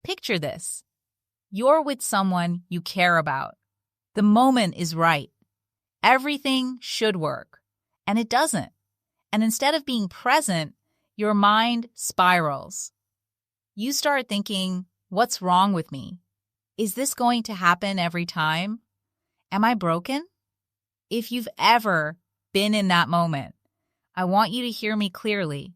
Picture this. You're with someone you care about. The moment is right. Everything should work, and it doesn't. And instead of being present, your mind spirals. You start thinking, what's wrong with me? Is this going to happen every time? Am I broken? If you've ever been in that moment, I want you to hear me clearly.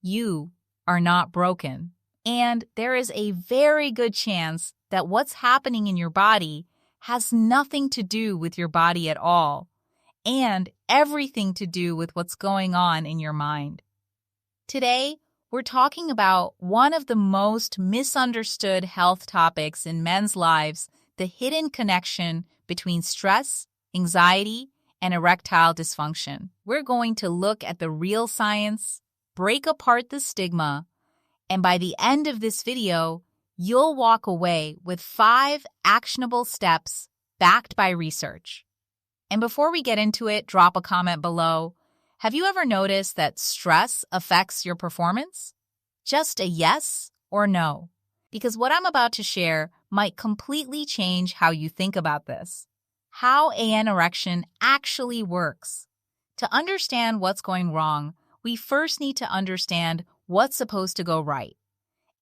You are not broken. And there is a very good chance that what's happening in your body has nothing to do with your body at all, and everything to do with what's going on in your mind. Today, we're talking about one of the most misunderstood health topics in men's lives, the hidden connection between stress, anxiety, and erectile dysfunction. We're going to look at the real science, break apart the stigma, and by the end of this video, you'll walk away with 5 actionable steps backed by research. And before we get into it, drop a comment below. Have you ever noticed that stress affects your performance? Just a yes or no, because what I'm about to share might completely change how you think about this. How an erection actually works. To understand what's going wrong, we first need to understand what's supposed to go right.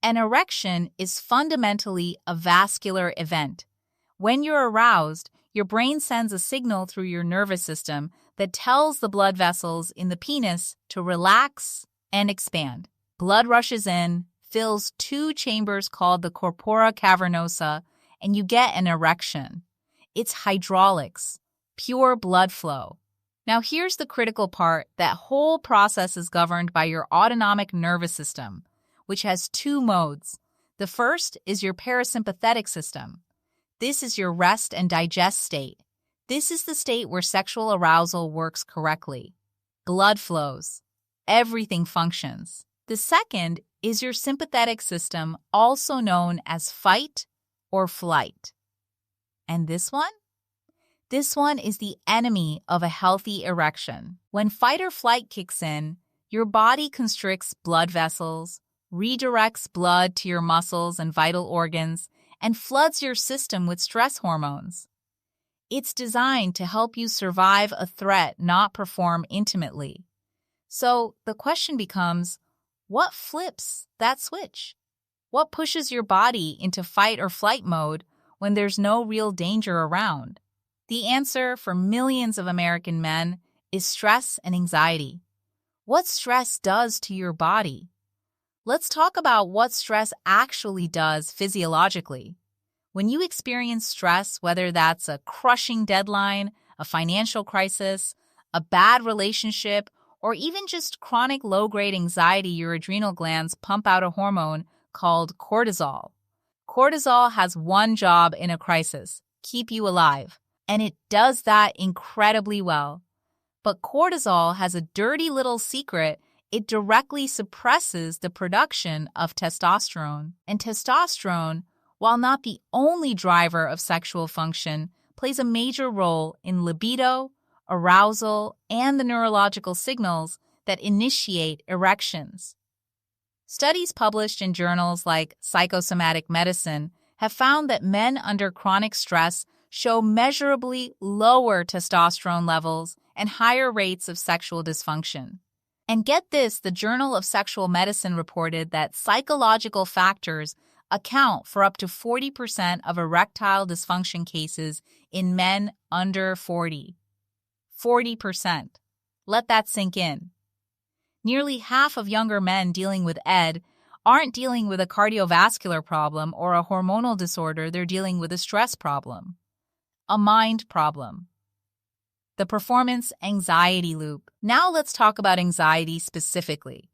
An erection is fundamentally a vascular event. When you're aroused, your brain sends a signal through your nervous system that tells the blood vessels in the penis to relax and expand. Blood rushes in, fills 2 chambers called the corpora cavernosa, and you get an erection. It's hydraulics, pure blood flow. Now here's the critical part. That whole process is governed by your autonomic nervous system, which has 2 modes. The first is your parasympathetic system. This is your rest and digest state. This is the state where sexual arousal works correctly. Blood flows. Everything functions. The second is your sympathetic system, also known as fight or flight. And this one? This one is the enemy of a healthy erection. When fight or flight kicks in, your body constricts blood vessels, redirects blood to your muscles and vital organs, and floods your system with stress hormones. It's designed to help you survive a threat, not perform intimately. So the question becomes, what flips that switch? What pushes your body into fight or flight mode when there's no real danger around? The answer for millions of American men is stress and anxiety. What stress does to your body? Let's talk about what stress actually does physiologically. When you experience stress, whether that's a crushing deadline, a financial crisis, a bad relationship, or even just chronic low-grade anxiety, your adrenal glands pump out a hormone called cortisol. Cortisol has one job in a crisis: keep you alive. And it does that incredibly well. But cortisol has a dirty little secret. It directly suppresses the production of testosterone. And testosterone, while not the only driver of sexual function, plays a major role in libido, arousal, and the neurological signals that initiate erections. Studies published in journals like Psychosomatic Medicine have found that men under chronic stress show measurably lower testosterone levels and higher rates of sexual dysfunction. And get this, the Journal of Sexual Medicine reported that psychological factors account for up to 40% of erectile dysfunction cases in men under 40. 40%. Let that sink in. Nearly half of younger men dealing with ED aren't dealing with a cardiovascular problem or a hormonal disorder, they're dealing with a stress problem. A mind problem. The performance anxiety loop. Now let's talk about anxiety specifically,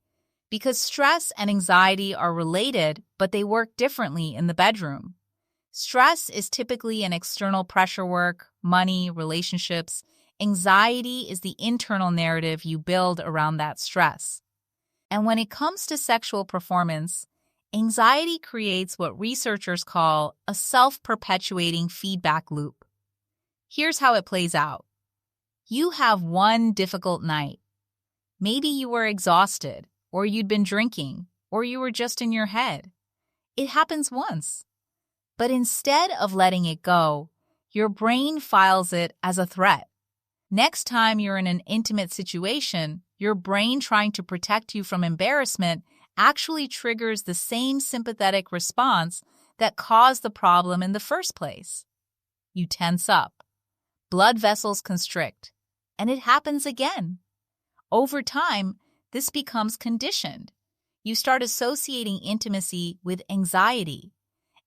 because stress and anxiety are related, but they work differently in the bedroom. Stress is typically an external pressure work, money, relationships. Anxiety is the internal narrative you build around that stress. And when it comes to sexual performance, anxiety creates what researchers call a self-perpetuating feedback loop. Here's how it plays out. You have one difficult night. Maybe you were exhausted, or you'd been drinking, or you were just in your head. It happens once. But instead of letting it go, your brain files it as a threat. Next time you're in an intimate situation, your brain trying to protect you from embarrassment actually triggers the same sympathetic response that caused the problem in the first place. You tense up, blood vessels constrict, and it happens again. Over time, this becomes conditioned. You start associating intimacy with anxiety.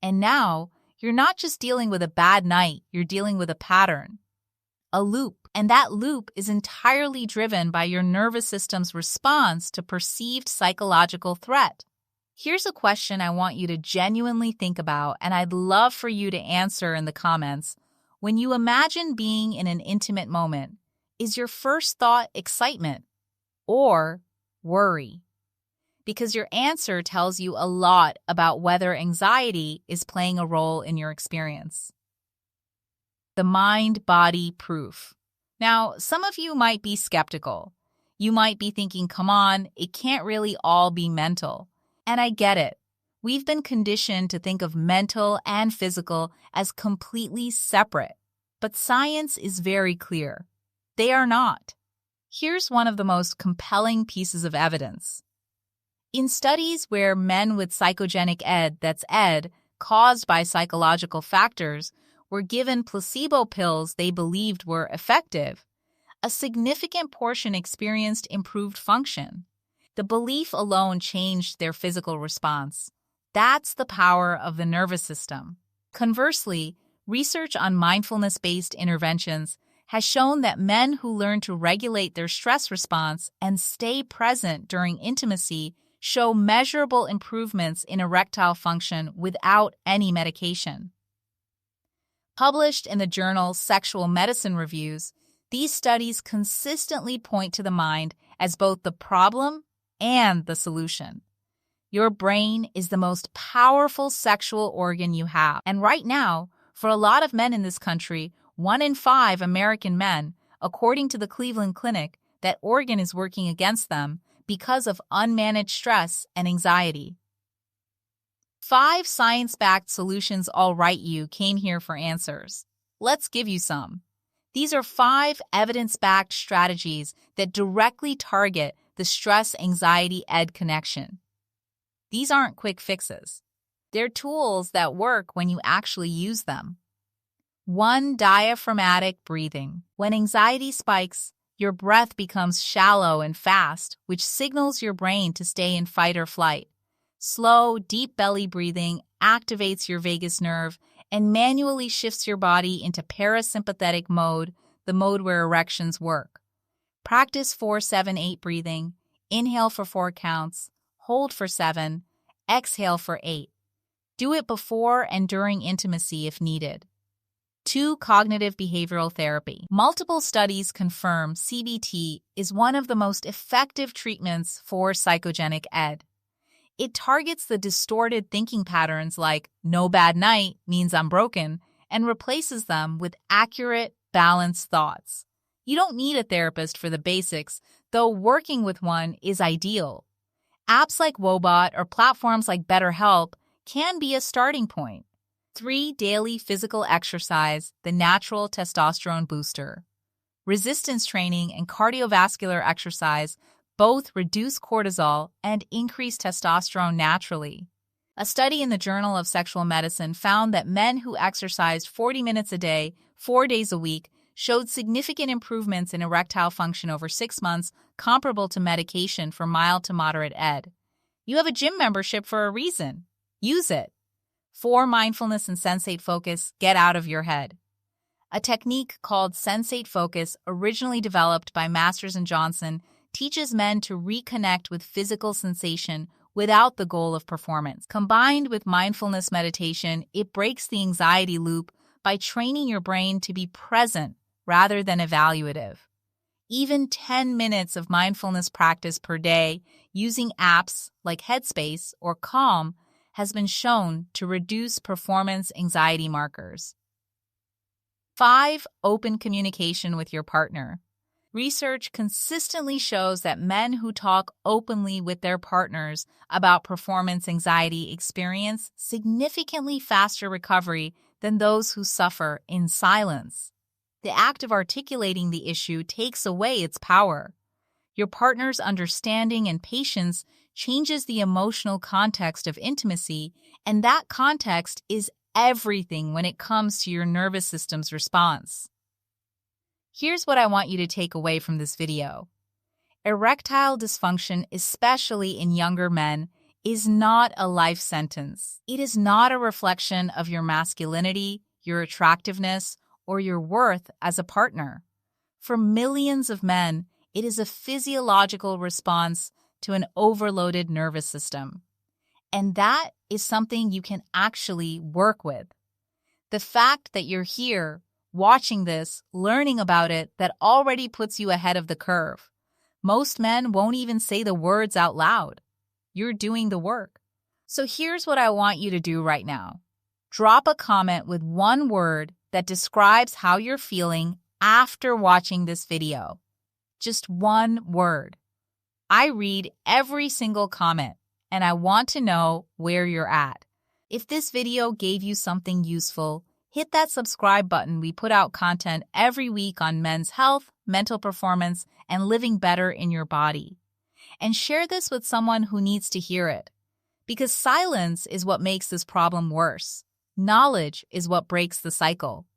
And now, you're not just dealing with a bad night, you're dealing with a pattern, a loop. And that loop is entirely driven by your nervous system's response to perceived psychological threat. Here's a question I want you to genuinely think about, and I'd love for you to answer in the comments. When you imagine being in an intimate moment, is your first thought excitement or worry? Because your answer tells you a lot about whether anxiety is playing a role in your experience. The mind-body proof. Now, some of you might be skeptical. You might be thinking, come on, it can't really all be mental. And I get it. We've been conditioned to think of mental and physical as completely separate. But science is very clear. They are not. Here's one of the most compelling pieces of evidence. In studies where men with psychogenic ED, that's ED, caused by psychological factors, were given placebo pills they believed were effective, a significant portion experienced improved function. The belief alone changed their physical response. That's the power of the nervous system. Conversely, research on mindfulness-based interventions has shown that men who learn to regulate their stress response and stay present during intimacy show measurable improvements in erectile function without any medication. Published in the journal Sexual Medicine Reviews, these studies consistently point to the mind as both the problem and the solution. Your brain is the most powerful sexual organ you have. And right now, for a lot of men in this country, 1 in 5 American men, according to the Cleveland Clinic, that organ is working against them because of unmanaged stress and anxiety. 5 science-backed solutions I'll write you came here for answers. Let's give you some. These are 5 evidence-backed strategies that directly target the stress-anxiety-ED connection. These aren't quick fixes. They're tools that work when you actually use them. 1. Diaphragmatic breathing. When anxiety spikes, your breath becomes shallow and fast, which signals your brain to stay in fight or flight. Slow, deep belly breathing activates your vagus nerve and manually shifts your body into parasympathetic mode, the mode where erections work. Practice 4-7-8 breathing. Inhale for 4 counts, hold for 7, exhale for 8. Do it before and during intimacy if needed. 2. Cognitive behavioral therapy. Multiple studies confirm CBT is one of the most effective treatments for psychogenic ED. It targets the distorted thinking patterns like no bad night means I'm broken and replaces them with accurate, balanced thoughts. You don't need a therapist for the basics, though working with one is ideal. Apps like Wobot or platforms like BetterHelp can be a starting point. 3. Daily physical exercise, the natural testosterone booster. Resistance training and cardiovascular exercise both reduce cortisol and increase testosterone naturally. A study in the Journal of Sexual Medicine found that men who exercised 40 minutes a day, 4 days a week, showed significant improvements in erectile function over 6 months, comparable to medication for mild to moderate ED. You have a gym membership for a reason. Use it. 4. Mindfulness and sensate focus, get out of your head. A technique called sensate focus, originally developed by Masters and Johnson, teaches men to reconnect with physical sensation without the goal of performance. Combined with mindfulness meditation, it breaks the anxiety loop by training your brain to be present rather than evaluative. Even 10 minutes of mindfulness practice per day using apps like Headspace or Calm has been shown to reduce performance anxiety markers. 5. Open communication with your partner. Research consistently shows that men who talk openly with their partners about performance anxiety experience significantly faster recovery than those who suffer in silence. The act of articulating the issue takes away its power. Your partner's understanding and patience changes the emotional context of intimacy, and that context is everything when it comes to your nervous system's response. Here's what I want you to take away from this video. Erectile dysfunction, especially in younger men, is not a life sentence. It is not a reflection of your masculinity, your attractiveness, or your worth as a partner. For millions of men, it is a physiological response to an overloaded nervous system. And that is something you can actually work with. The fact that you're here, watching this, learning about it, that already puts you ahead of the curve. Most men won't even say the words out loud. You're doing the work. So here's what I want you to do right now. Drop a comment with one word that describes how you're feeling after watching this video. Just one word. I read every single comment, and I want to know where you're at. If this video gave you something useful, hit that subscribe button. We put out content every week on men's health, mental performance, and living better in your body. And share this with someone who needs to hear it. Because silence is what makes this problem worse. Knowledge is what breaks the cycle.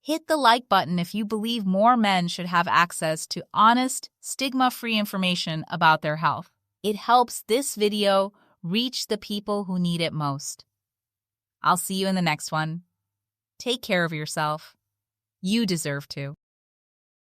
Hit the like button if you believe more men should have access to honest, stigma-free information about their health. It helps this video reach the people who need it most. I'll see you in the next one. Take care of yourself. You deserve to.